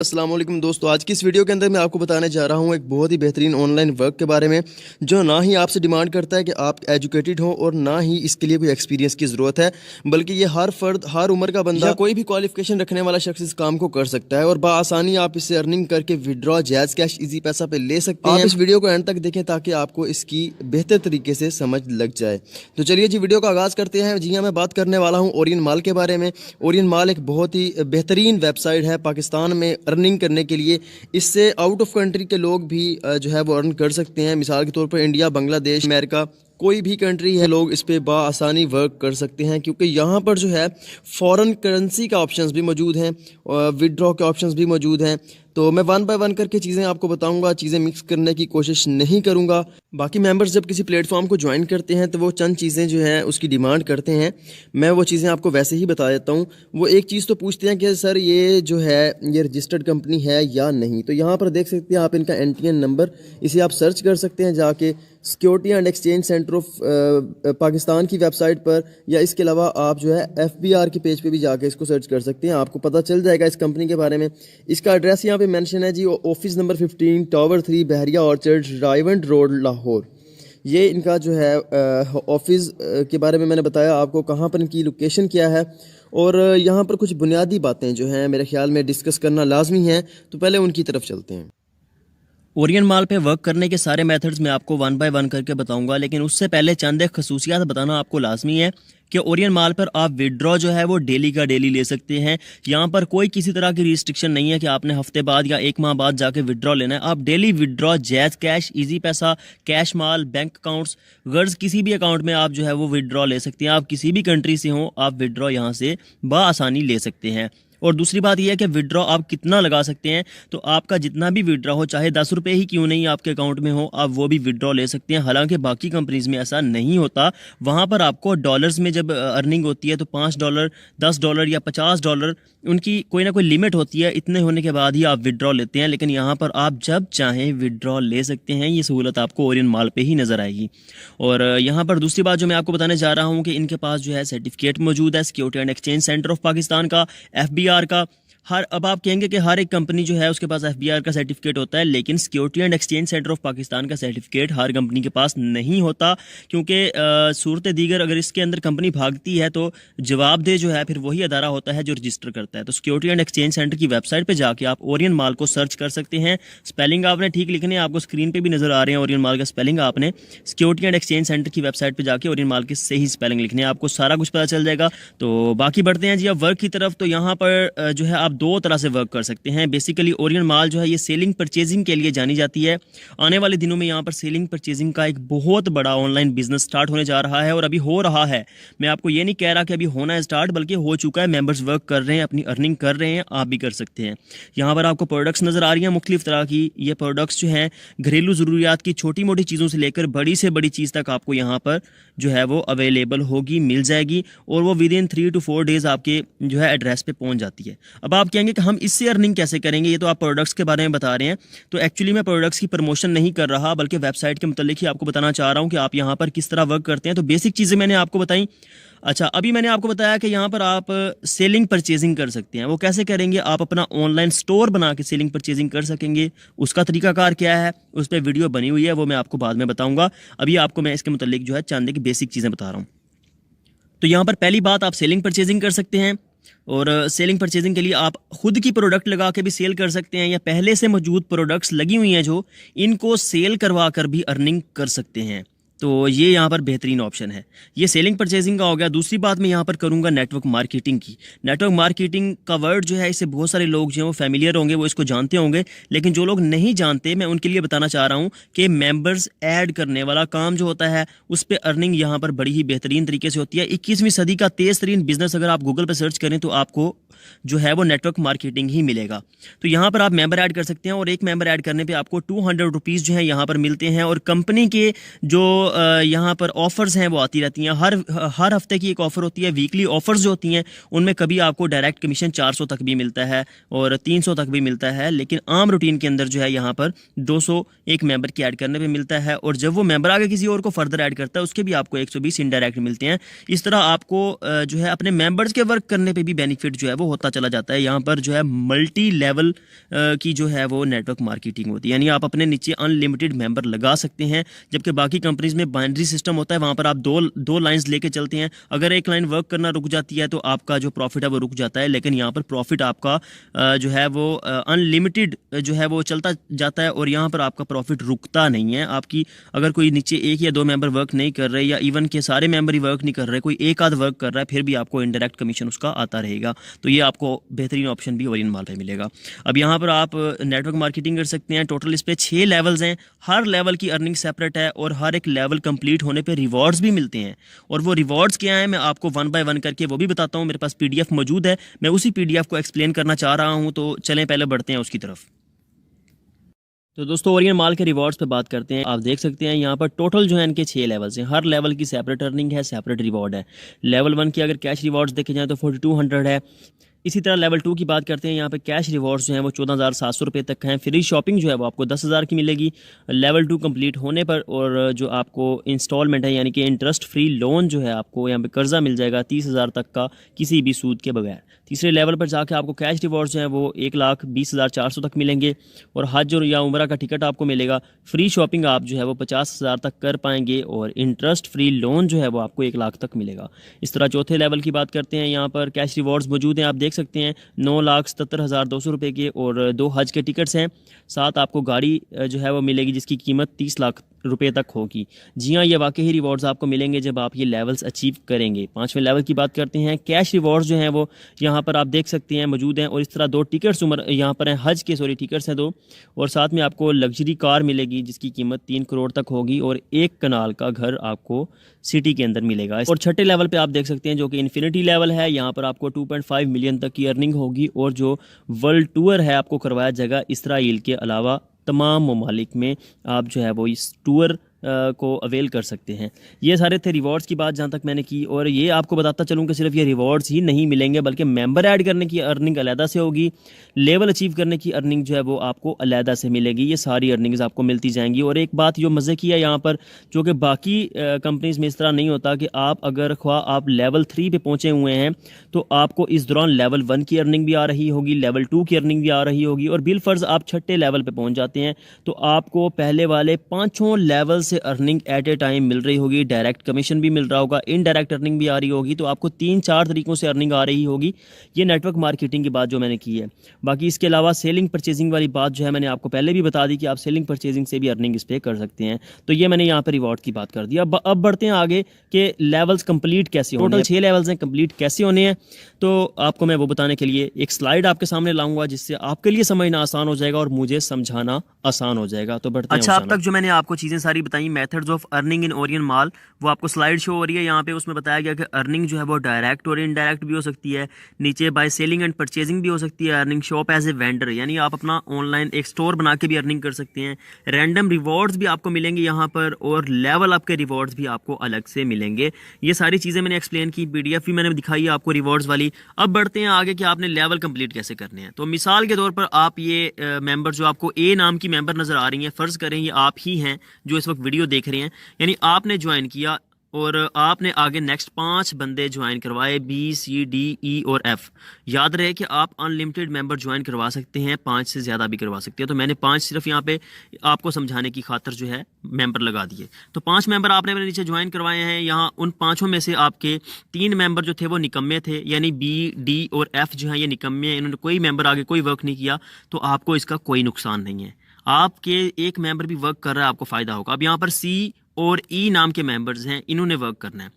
अस्सलाम वालेकुम दोस्तों, आज की इस वीडियो के अंदर मैं आपको बताने जा रहा हूं एक बहुत ही बेहतरीन ऑनलाइन वर्क के बारे में जो ना ही आपसे डिमांड करता है कि आप एजुकेटेड हो और ना ही इसके लिए कोई एक्सपीरियंस की ज़रूरत है, बल्कि ये हर फर्द, हर उम्र का बंदा या कोई भी क्वालिफिकेशन रखने वाला शख्स इस काम को कर सकता है और बआसानी आप इससे अर्निंग करके विड्रॉ, जायज़ कैश, इजी पैसा पे ले सकते हैं। आप इस वीडियो को एंड तक देखें ताकि आपको इसकी बेहतर तरीके से समझ लग जाए। तो चलिए जी, वीडियो का आगाज़ करते हैं। जी हाँ, मैं बात करने वाला हूँ ओरियन माल के बारे में। ओरियन माल एक बहुत ही बेहतरीन वेबसाइट है पाकिस्तान में अर्निंग करने के लिए। इससे आउट ऑफ कंट्री के लोग भी जो है वो अर्न कर सकते हैं। मिसाल के तौर पर इंडिया, बांग्लादेश, अमेरिका, कोई भी कंट्री है, लोग इस पे बआसानी वर्क कर सकते हैं क्योंकि यहाँ पर जो है फॉरेन करेंसी का ऑप्शंस भी मौजूद हैं और विड्रॉ के ऑप्शंस भी मौजूद हैं। तो मैं वन बाय वन करके चीज़ें आपको बताऊंगा, चीज़ें मिक्स करने की कोशिश नहीं करूंगा। बाकी मेंबर्स जब किसी प्लेटफॉर्म को ज्वाइन करते हैं तो वो चंद चीज़ें जो है उसकी डिमांड करते हैं, मैं वो चीज़ें आपको वैसे ही बता देता हूँ। वो एक चीज़ तो पूछते हैं कि सर ये जो है ये रजिस्टर्ड कंपनी है या नहीं। तो यहाँ पर देख सकते हैं आप इनका एनटीएन नंबर, इसे आप सर्च कर सकते हैं जाके security and exchange centre of Pakistan की वेबसाइट पर, या इसके अलावा आप जो है एफबीआर के पेज पे भी जाके इसको सर्च कर सकते हैं। आपको पता चल जाएगा इस कंपनी के बारे में। इसका एड्रेस यहाँ पे मेंशन है जी, ऑफिस नंबर 15, टावर 3, बहरिया ऑर्चर्ड, रायवंड रोड, लाहौर। ये इनका जो है ऑफिस के बारे में मैंने बताया आपको, कहाँ पर इनकी लोकेशन क्या है। और यहाँ पर कुछ बुनियादी बातें जो हैं मेरे ख्याल में डिस्कस करना लाजमी है, तो पहले उनकी तरफ चलते हैं। ओरियन माल पे वर्क करने के सारे मेथड्स मैं आपको वन बाय वन करके बताऊंगा, लेकिन उससे पहले चंद एक खसूसियात बताना आपको लाजमी है कि ओरियन माल पर आप विड्रॉ जो है वो डेली का डेली ले सकते हैं। यहाँ पर कोई किसी तरह की रिस्ट्रिक्शन नहीं है कि आपने हफ्ते बाद या एक माह बाद जाके विड्रॉ लेना है। आप डेली विड्रॉ, जायज़ कैश, इजी पैसा, कैश माल, बैंक अकाउंट्स, गर्ज, किसी भी अकाउंट में आप जो है वो विड्रॉ ले सकते हैं। आप किसी भी कंट्री से हो, आप विड्रॉ यहाँ से बआसानी ले सकते हैं। और दूसरी बात यह है कि विड्रॉ आप कितना लगा सकते हैं, तो आपका जितना भी विड्रॉ हो, चाहे 10 रुपये ही क्यों नहीं आपके अकाउंट में हो, आप वो भी विड्रॉ ले सकते हैं। हालांकि बाकी कंपनीज़ में ऐसा नहीं होता। वहाँ पर आपको डॉलर्स में जब अर्निंग होती है तो $5, $10 या $50 उनकी कोई ना कोई लिमिट होती है। इतने होने के बाद ही आप विड्रॉ लेते हैं, लेकिन यहाँ पर आप जब चाहें विड्रॉ ले सकते हैं। ये सहूलत आपको ओरियन माल पे ही नज़र आएगी। और यहाँ पर दूसरी बात जो मैं आपको बताने जा रहा हूँ कि इनके पास जो है सर्टिफिकेट मौजूद है security and exchange centre of Pakistan का, एफबीआर का। अब आप कहेंगे कि हर एक कंपनी जो है उसके पास एफबीआर का सर्टिफिकेट होता है, लेकिन security and exchange centre of Pakistan का सर्टिफिकेट हर कंपनी के पास नहीं होता, क्योंकि सूरत दीगर अगर इसके अंदर कंपनी भागती है तो जवाबदेह जो है फिर वही अदारा होता है जो रजिस्टर करता है। तो सिक्योरिटी एंड एक्सचेंज सेंटर की वेबसाइट पर जाके आप ओरियन माल को सर्च कर सकते हैं। स्पेलिंग आपने ठीक लिखने, आपको स्क्रीन पर भी नजर आ रहे हैं ओरियन माल का स्पेलिंग। आपने सिक्योरिटी एंड एक्सचेंज सेंटर की वेबसाइट पर जाके ओरियन माल के सही स्पेलिंग लिखने, आपको सारा कुछ पता चल जाएगा। तो बाकी बढ़ते हैं जी अब वर्क की तरफ। तो यहाँ पर जो है आप दो तरह से वर्क कर सकते हैं। बेसिकली ओरियन माल जो है ये सेलिंग परचेजिंग के लिए जानी जाती है। आने वाले दिनों में यहाँ पर सेलिंग परचेजिंग का एक बहुत बड़ा ऑनलाइन बिजनेस स्टार्ट होने जा रहा है और अभी हो रहा है। मैं आपको ये नहीं कह रहा कि अभी होना है स्टार्ट, बल्कि हो चुका है। मेंबर्स वर्क कर रहे हैं, अपनी अर्निंग कर रहे हैं, आप भी कर सकते हैं। यहाँ पर आपको प्रोडक्ट्स नजर आ रही हैं मुख्तलिफ तरह की। ये प्रोडक्ट्स जो हैं घरेलू ज़रूरियात की छोटी मोटी चीज़ों से लेकर बड़ी से बड़ी चीज़ तक आपको यहाँ पर जो है वो अवेलेबल होगी, मिल जाएगी, और वो विद इन 3 to 4 डेज़ आपके जो है एड्रेस पे पहुँच जाती है। अब आप कहेंगे कि हम इससे अर्निंग कैसे करेंगे, ये तो आप प्रोडक्ट्स के बारे में बता रहे हैं। तो एक्चुअली मैं प्रोडक्ट्स की प्रमोशन नहीं कर रहा, बल्कि वेबसाइट के मुतालिक ही आपको बताना चाह रहा हूँ कि आप यहाँ पर किस तरह वर्क करते हैं। तो बेसिक चीज़ें मैंने आपको बताई। अच्छा, अभी मैंने आपको बताया कि यहाँ पर आप सेलिंग परचेजिंग कर सकते हैं। वो कैसे करेंगे, आप अपना ऑनलाइन स्टोर बना के सेलिंग परचेजिंग कर सकेंगे। उसका तरीकाकार क्या है, उस पर वीडियो बनी हुई है, वो मैं आपको बाद में बताऊँगा। अभी आपको मैं इसके मुतालिक जो है चंद की बेसिक चीज़ें बता रहा हूँ। तो यहाँ पर पहली बात, आप सेलिंग परचेजिंग कर सकते हैं। और सेलिंग परचेजिंग के लिए आप खुद की प्रोडक्ट लगा के भी सेल कर सकते हैं, या पहले से मौजूद प्रोडक्ट्स लगी हुई हैं जो, इनको सेल करवा कर भी अर्निंग कर सकते हैं। तो ये यहाँ पर बेहतरीन ऑप्शन है। ये सेलिंग परचेजिंग का हो गया। दूसरी बात मैं यहाँ पर करूँगा नेटवर्क मार्केटिंग की। नेटवर्क मार्केटिंग का वर्ड जो है, इससे बहुत सारे लोग जो हैं वो फैमिलियर होंगे, वो इसको जानते होंगे, लेकिन जो लोग नहीं जानते मैं उनके लिए बताना चाह रहा हूँ कि मेंबर्स ऐड करने वाला काम जो होता है उस पर अर्निंग यहाँ पर बड़ी ही बेहतरीन तरीके से होती है। 21वीं सदी का तेज़ तरीन बिजनेस अगर आप गूगल पर सर्च करें तो आपको जो है वो नेटवर्क मार्केटिंग ही मिलेगा। तो यहाँ पर आप मेंबर ऐड कर सकते हैं, और एक मेंबर ऐड करने पे आपको 200 रुपीज़ जो है यहाँ पर मिलते हैं। और कंपनी के जो यहाँ पर ऑफ़र्स हैं वो आती रहती हैं, हर हफ्ते की एक ऑफ़र होती है। वीकली ऑफ़र्स जो होती हैं उनमें कभी आपको डायरेक्ट कमीशन 400 तक भी मिलता है और 300 तक भी मिलता है, लेकिन आम रूटीन के अंदर जो है यहाँ पर 200 एक मेंबर की ऐड करने पे मिलता है, और जब वो मेंबर आगे किसी और को फर्दर ऐड करता है उसके भी आपको 120 इनडायरेक्ट मिलते हैं। इस तरह आपको जो है अपने मेंबर्स के वर्क करने पे भी बेनिफिट जो है वो होता चला जाता है। यहाँ पर जो है मल्टी लेवल की जो है वो नेटवर्क मार्केटिंग होती है, यानी आप अपने नीचे अनलिमिटेड मेंबर लगा सकते हैं, जबकि बाकी कंपनीज में बाइनरी सिस्टम होता है, वहाँ पर आप दो लाइंस लेके चलते हैं। अगर एक लाइन वर्क करना रुक जाती है तो आपका जो प्रॉफिट है वो रुक जाता है, लेकिन यहाँ पर प्रॉफिट आपका जो है वो अनलिमिटेड जो है वो चलता जाता है, और यहाँ पर आपका प्रॉफिट रुकता नहीं है। आपकी अगर कोई नीचे एक या दो मेंबर वर्क नहीं कर रहे, या इवन के सारे मेंबर ही वर्क नहीं कर रहे, कोई एक आध वर्क कर रहा है, फिर भी आपको इनडायरेक्ट कमीशन उसका आता रहेगा। तो ये आपको बेहतरीन ऑप्शन भी ओरियन माल पे मिलेगा। अब यहाँ पर आप नेटवर्क मार्केटिंग कर सकते हैं। टोटल इस पे 6 लेवल्स हैं, हर लेवल की अर्निंग सेपरेट है, और हर एक लेवल कंप्लीट होने पे रिवॉर्ड्स भी मिलते हैं। और वो रिवॉर्ड्स क्या हैं मैं आपको 1 बाय 1 करके वो भी बताता हूँ। मेरे पास PDF मौजूद है, मैं उसी PDF को एक्सप्लेन करना चाह रहा हूँ, तो चलें पहले बढ़ते हैं उसकी तरफ। तो दोस्तों ओरियन माल के रिवॉर्ड्स पे बात करते हैं। आप देख सकते हैं यहाँ पर टोटल जो है इनके 6 लेवल्स हैं, हर लेवल की सेपरेट अर्निंग है, सेपरेट रिवॉर्ड है। लेवल 1 की अगर कैश रिवॉर्ड्स देखे जाएँ तो 4200 है। इसी तरह लेवल 2 की बात करते हैं, यहाँ पे कैश रिवॉर्ड्स जो हैं वो 14,700 रुपये तक हैं। फ्री शॉपिंग जो है वो आपको 10,000 की मिलेगी लेवल 2 कंप्लीट होने पर, और जो आपको इंस्टॉलमेंट है यानी कि इंटरेस्ट फ्री लोन जो है आपको यहाँ पे कर्जा मिल जाएगा 30,000 तक का किसी भी सूद के बगैर। तीसरे लेवल पर जाके आपको कैश रिवॉर्ड्स जो है वो 1,20,400 तक मिलेंगे, और हज और या उम्रा का टिकट आपको मिलेगा। फ्री शॉपिंग आप जो है वो 50,000 तक कर पाएंगे, और इंटरेस्ट फ्री लोन जो है वो आपको 1 लाख तक मिलेगा। इस तरह चौथे लेवल की बात करते हैं, यहाँ पर कैश रिवॉर्ड्स मौजूद हैं, आप देख सकते हैं 9,77,200 रुपये के, और 2 हज के टिकट्स हैं। साथ आपको गाड़ी जो है वो मिलेगी जिसकी कीमत 30 लाख रुपये तक होगी। जी हाँ, ये वाकई ही रिवॉर्ड्स आपको मिलेंगे जब आप ये लेवल्स अचीव करेंगे। 5वें लेवल की बात करते हैं, कैश रिवॉर्ड्स जो हैं वो यहाँ पर आप देख सकते हैं मौजूद हैं, और इस तरह 2 टिकट्स यहाँ पर हैं, हज के टिकट्स हैं 2, और साथ में आपको लग्जरी कार मिलेगी जिसकी कीमत 3 करोड़ तक होगी, और 1 कनाल का घर आपको सिटी के अंदर मिलेगा। और छठे लेवल पे आप देख सकते हैं जो कि इन्फिनिटी लेवल है, यहाँ पर आपको 2.5 मिलियन तक की अर्निंग होगी, और जो वर्ल्ड टूर है आपको करवाया जाएगा इसराइल के अलावा तमाम ममालिक में। आप जो है वो इस टूर को अवेल कर सकते हैं। ये सारे थे रिवॉर्ड्स की बात जहाँ तक मैंने की, और ये आपको बताता चलूँ कि सिर्फ ये रिवॉर्ड्स ही नहीं मिलेंगे, बल्कि मेंबर ऐड करने की अर्निंग अलहदा से होगी, लेवल अचीव करने की अर्निंग जो है वो आपको अलहदा से मिलेगी। ये सारी अर्निंग्स आपको मिलती जाएंगी। और एक बात जो मज़े की है यहाँ पर, जो कि बाकी कंपनीज़ में इस तरह नहीं होता, कि आप अगर ख्वाह आप लेवल 3 पे पहुँचे हुए हैं तो आपको इस दौरान लेवल 1 की अर्निंग भी आ रही होगी, लेवल 2 की अर्निंग भी आ रही होगी, और बिलफर्ज आप छठे लेवल पर पहुँच जाते हैं तो आपको पहले वाले 5 लेवल से अर्निंग एट ए टाइम मिल रही होगी। डायरेक्ट कमीशन भी मिल रहा होगा, इनडायरेक्ट अर्निंग भी आ रही होगी, तो आपको 3-4 तरीकों से अर्निंग आ रही होगी। ये नेटवर्क मार्केटिंग की बात जो मैंने की है। बाकी इसके अलावा सेलिंग परचेजिंग वाली बात जो है मैंने आपको पहले भी बता दी कि आप सेलिंग परचेजिंग से भी अर्निंग इस पे कर सकते हैं। तो ये मैंने यहाँ पर रिवॉर्ड की बात कर दी। अब बढ़ते हैं आगे कि लेवल्स कंप्लीट कैसे होने हैं। टोटल 6 लेवल्स हैं, कंप्लीट कैसे होने हैं तो आपको मैं वो बताने के लिए एक स्लाइड आपके सामने लाऊंगा, जिससे आपके लिए समझना आसान हो जाएगा और मुझे समझाना आसान हो जाएगा। तो बढ़ते हैं। अच्छा, अब तक जो मैंने आपको चीज़ें सारी बताई, methods of earning in Orion mall, वो आपको स्लाइड शो हो रही है यहाँ पे। उसमें बताया गया कि अर्निंग जो है वो डायरेक्ट और इनडायरेक्ट भी हो सकती है। नीचे बाय सेलिंग एंड परचेजिंग भी हो सकती है। Earning shop as a vendor, यानी आप अपना ऑनलाइन एक स्टोर बना के भी अर्निंग कर सकते हैं। रैंडम रिवॉर्ड्स भी आपको मिलेंगे यहाँ पर, और लेवल अप के रिवॉर्ड्स भी आपको अलग से मिलेंगे। ये सारी चीज़ें मैंने एक्सप्लेन की, PDF भी मैंने दिखाई है आपको रिवॉर्ड्स वाली। अब बढ़ते हैं आगे कि आपने लेवल कंप्लीट कैसे करने हैं। तो मिसाल के तौर पर आप ये मेंबर जो आपको A नाम की मेंबर नज़र आ रही है, फ़र्ज़ करें ये आप ही हैं जो इस वक्त वीडियो देख रहे हैं, यानी आपने ज्वाइन किया और आपने आगे नेक्स्ट 5 बंदे ज्वाइन करवाए, B, C, D, E और F। याद रहे कि आप अनलिमिटेड मेंबर ज्वाइन करवा सकते हैं, 5 से ज़्यादा भी करवा सकते हैं। तो मैंने 5 सिर्फ यहाँ पे आपको समझाने की खातिर जो है मेंबर लगा दिए। तो 5 मेंबर आपने मेरे नीचे ज्वाइन करवाए हैं। यहाँ उन 5 में से आपके 3 मेंबर जो थे वो निकम्मे थे, यानी B, D और F जो हैं ये निकम्मे हैं, इन्होंने कोई मेंबर आगे कोई वर्क नहीं किया, तो आपको इसका कोई नुकसान नहीं है। आपके एक मेंबर भी वर्क कर रहा है, आपको फ़ायदा होगा। अब यहाँ पर C और E नाम के मेंबर्स हैं, इन्होंने वर्क करना है।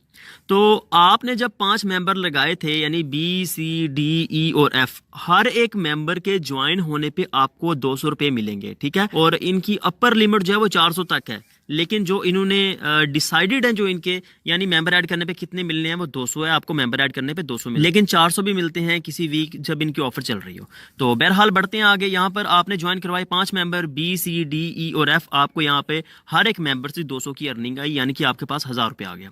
तो आपने जब 5 मेंबर लगाए थे, यानी B, C, D, E और F, हर एक मेंबर के ज्वाइन होने पे आपको 200 रुपये मिलेंगे, ठीक है। और इनकी अपर लिमिट जो है वो 400 तक है, लेकिन जो इन्होंने डिसाइडेड है जो इनके यानी मेंबर ऐड करने पे कितने मिलने हैं वो 200 है, आपको मेंबर ऐड करने पे 200 मिलते हैं, लेकिन 400 भी मिलते हैं किसी वीक जब इनकी ऑफर चल रही हो। तो बहरहाल बढ़ते हैं आगे। यहाँ पर आपने ज्वाइन करवाए 5 member B C D E और एफ, आपको यहाँ पे हर एक मेंबर से 200 की अर्निंग आई, यानी कि आपके पास 1000 रुपये आ गया।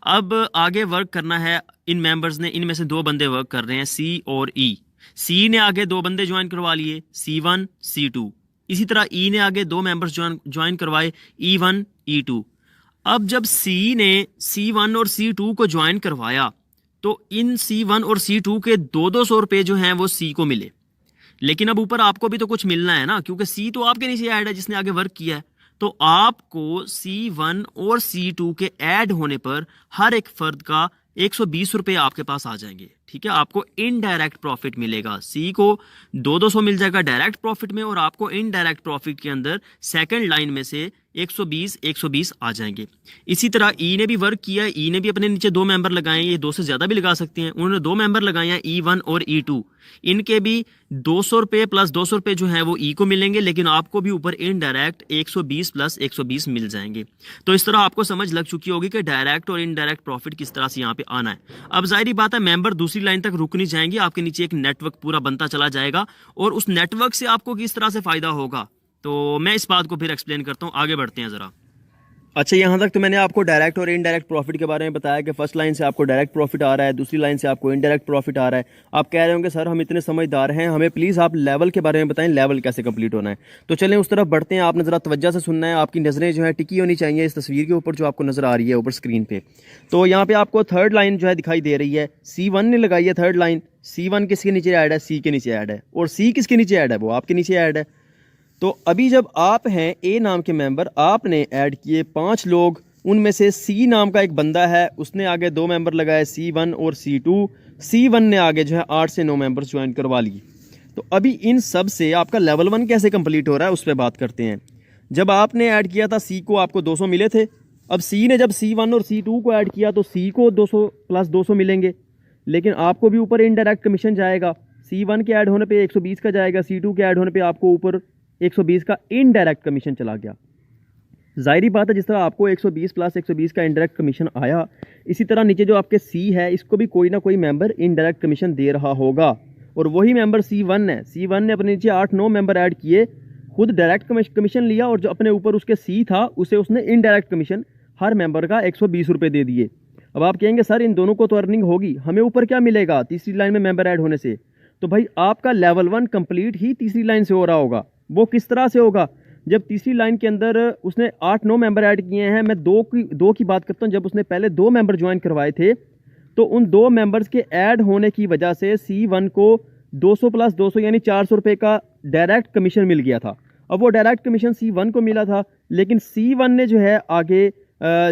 अब आगे वर्क करना है इन मेंबर्स ने, इनमें से 2 बंदे वर्क कर रहे हैं सी और ई। सी ने आगे 2 बंदे ज्वाइन करवा लिए, C1 C2। इसी तरह ई ने आगे 2 मेंबर्स ज्वाइन करवाए, E1 E2। अब जब सी ने C1 और C2 को ज्वाइन करवाया तो इन C1 और C2 के 200 रुपये जो हैं वो सी को मिले, लेकिन अब ऊपर आपको भी तो कुछ मिलना है ना, क्योंकि सी तो आपके नीचे ऐड है जिसने आगे वर्क किया है। तो आपको C1 और C2 के ऐड होने पर हर एक फर्द का 120 रुपये आपके पास आ जाएंगे। ठीक है, आपको इनडायरेक्ट प्रॉफिट मिलेगा। सी को 200 मिल जाएगा डायरेक्ट प्रॉफिट में, और आपको इनडायरेक्ट प्रॉफिट के अंदर सेकंड लाइन में से 120 आ जाएंगे। इसी तरह ई ने भी वर्क किया है, ई ने भी अपने नीचे 2 मेंबर लगाए हैं, ये 2 से ज्यादा भी लगा सकते हैं, उन्होंने 2 मेंबर लगाए हैं E1 और E2। इनके भी 200 रुपये प्लस 200 रुपये जो है वो ई को मिलेंगे, लेकिन आपको भी ऊपर इनडायरेक्ट 120 प्लस 120 मिल जाएंगे। तो इस तरह आपको समझ लग चुकी होगी कि डायरेक्ट और इनडायरेक्ट प्रॉफिट किस तरह से यहाँ पे आना है। अब जाहिर बात है मेंबर दूसरी लाइन तक रुक नहीं जाएंगे, आपके नीचे एक नेटवर्क पूरा बनता चला जाएगा, और उस नेटवर्क से आपको किस तरह से फायदा होगा तो मैं इस बात को फिर एक्सप्लेन करता हूँ। आगे बढ़ते हैं जरा। अच्छा, यहाँ तक तो मैंने आपको डायरेक्ट और इनडायरेक्ट प्रॉफिट के बारे में बताया कि फर्स्ट लाइन से आपको डायरेक्ट प्रॉफिट आ रहा है, दूसरी लाइन से आपको इनडायरेक्ट प्रॉफिट आ रहा है। आप कह रहे होंगे सर हम इतने समझदार हैं, हमें प्लीज़ आप लेवल के बारे में बताएं, लेवल कैसे कंप्लीट होना है। तो चलें उस तरफ बढ़ते हैं। आपने ज़रा तवज्जो से सुनना है, आपकी नज़रें जो है टिकी होनी चाहिए इस तस्वीर के ऊपर जो आपको नज़र आ रही है ऊपर स्क्रीन पर। तो यहाँ पर आपको थर्ड लाइन जो है दिखाई दे रही है, C1 ने लगाई है थर्ड लाइन। C1 किसके नीचे ऐड है? सी के नीचे ऐड है। और सी किसके नीचे ऐड है? वो आपके नीचे ऐड है। तो अभी जब आप हैं ए नाम के मेंबर, आपने ऐड किए 5 लोग, उनमें से सी नाम का एक बंदा है, उसने आगे 2 मेंबर लगाए C1 और C2। C1 ने आगे जो है 8 से 9 मेंबर्स ज्वाइन करवा लिए। तो अभी इन सब से आपका लेवल 1 कैसे कंप्लीट हो रहा है उस पर बात करते हैं। जब आपने ऐड किया था सी को, आपको 200 मिले थे। अब सी ने जब C1 और C2 को ऐड किया तो सी को 200 प्लस 200 मिलेंगे, लेकिन आपको भी ऊपर इनडायरेक्ट कमीशन जाएगा। C1 के ऐड होने पे 120 का जाएगा, C2 के ऐड होने पे आपको ऊपर 120 का इनडायरेक्ट कमीशन चला गया। जाहिर बात है जिस तरह आपको 120 प्लस 120 का इनडायरेक्ट कमीशन आया, इसी तरह नीचे जो आपके सी है इसको भी कोई ना कोई मेंबर इनडायरेक्ट कमीशन दे रहा होगा, और वही मेंबर C1 है। C1 ने अपने नीचे 8-9 मेंबर ऐड किए, खुद डायरेक्ट कमीशन लिया, और जो अपने ऊपर उसके सी था उसे उसने इनडायरेक्ट कमीशन हर मेंबर का 120 रुपये दे दिए। अब आप कहेंगे सर इन दोनों को तो अर्निंग होगी, हमें ऊपर क्या मिलेगा तीसरी लाइन में मेंबर ऐड होने से? तो भाई आपका लेवल 1 कंप्लीट ही तीसरी लाइन से हो रहा होगा। वो किस तरह से होगा? जब तीसरी लाइन के अंदर उसने 8-9 मेंबर ऐड किए हैं, मैं दो की बात करता हूं। जब उसने पहले 2 मेंबर ज्वाइन करवाए थे तो उन 2 मेंबर्स के ऐड होने की वजह से C1 को 200 प्लस 200 यानी 400 रुपये का डायरेक्ट कमीशन मिल गया था। अब वो डायरेक्ट कमीशन C1 को मिला था, लेकिन C1 ने जो है आगे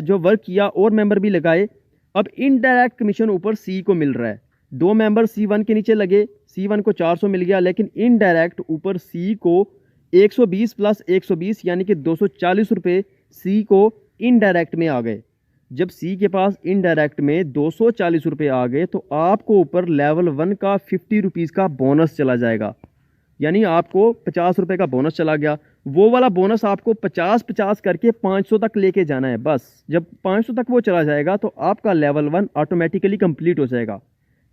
जो वर्क किया और मेंबर भी लगाए, अब इनडायरेक्ट कमीशन ऊपर सी को मिल रहा है। 2 मेंबर C1 के नीचे लगे, C1 को 400 मिल गया, लेकिन इनडायरेक्ट ऊपर सी को 120 प्लस 120 यानी कि 240 रुपये सी को इनडायरेक्ट में आ गए। जब सी के पास इनडायरेक्ट में 240 रुपये आ गए तो आपको ऊपर लेवल 1 का 50 रुपीज़ का बोनस चला जाएगा, यानी आपको 50 रुपये का बोनस चला गया। वो वाला बोनस आपको 50-50 करके 500 तक लेके जाना है। बस जब 500 तक वो चला जाएगा तो आपका लेवल 1 ऑटोमेटिकली कंप्लीट हो जाएगा।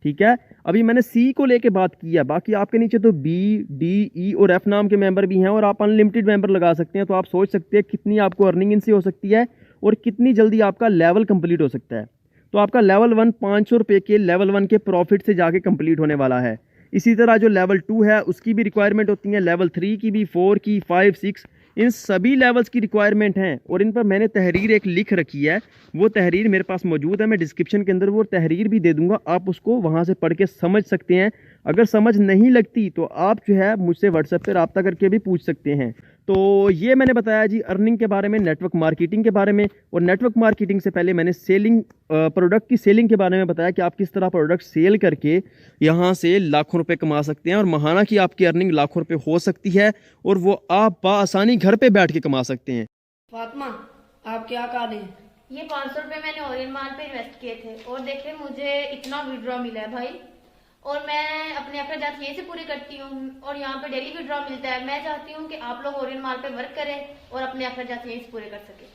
ठीक है, अभी मैंने सी को लेके बात की है, बाकी आपके नीचे तो बी, डी, ई और एफ नाम के मेंबर भी हैं, और आप अनलिमिटेड मेंबर लगा सकते हैं। तो आप सोच सकते हैं कितनी आपको अर्निंग इनसे हो सकती है और कितनी जल्दी आपका लेवल कंप्लीट हो सकता है। तो आपका लेवल 1 500 रुपये के लेवल 1 के प्रॉफिट से जाके कंप्लीट होने वाला है। इसी तरह जो लेवल 2 है उसकी भी रिक्वायरमेंट होती है, लेवल 3 की भी, 4 की, 5, 6, इन सभी लेवल्स की रिक्वायरमेंट हैं, और इन पर मैंने तहरीर एक लिख रखी है। वो तहरीर मेरे पास मौजूद है, मैं डिस्क्रिप्शन के अंदर वो तहरीर भी दे दूंगा, आप उसको वहाँ से पढ़ के समझ सकते हैं। अगर समझ नहीं लगती तो आप जो है मुझसे व्हाट्सएप पर रब्ता करके भी पूछ सकते हैं। तो ये मैंने बताया जी अर्निंग के बारे में, नेटवर्क मार्केटिंग के बारे में, और नेटवर्क मार्केटिंग से पहले मैंने सेलिंग प्रोडक्ट की सेलिंग के बारे में बताया कि आप किस तरह प्रोडक्ट सेल करके यहाँ से लाखों रुपए कमा सकते हैं, और महाना की आपकी अर्निंग लाखों रुपए हो सकती है, और वो आप बआसानी घर पे बैठ के कमा सकते हैं। फातिमा, आप क्या कर रहे हैं? ये 500 रुपये मैंने ओरियन माल पे इन्वेस्ट किए थे, और देखें मुझे इतना विड्रॉ मिला है भाई, और मैं अपने अखराजात यहीं से पूरे करती हूँ, और यहाँ पे डेली विड्रॉ मिलता है। मैं चाहती हूँ कि आप लोग ओरियन माल पे वर्क करें और अपने अखराजात यहीं से पूरे कर सकें।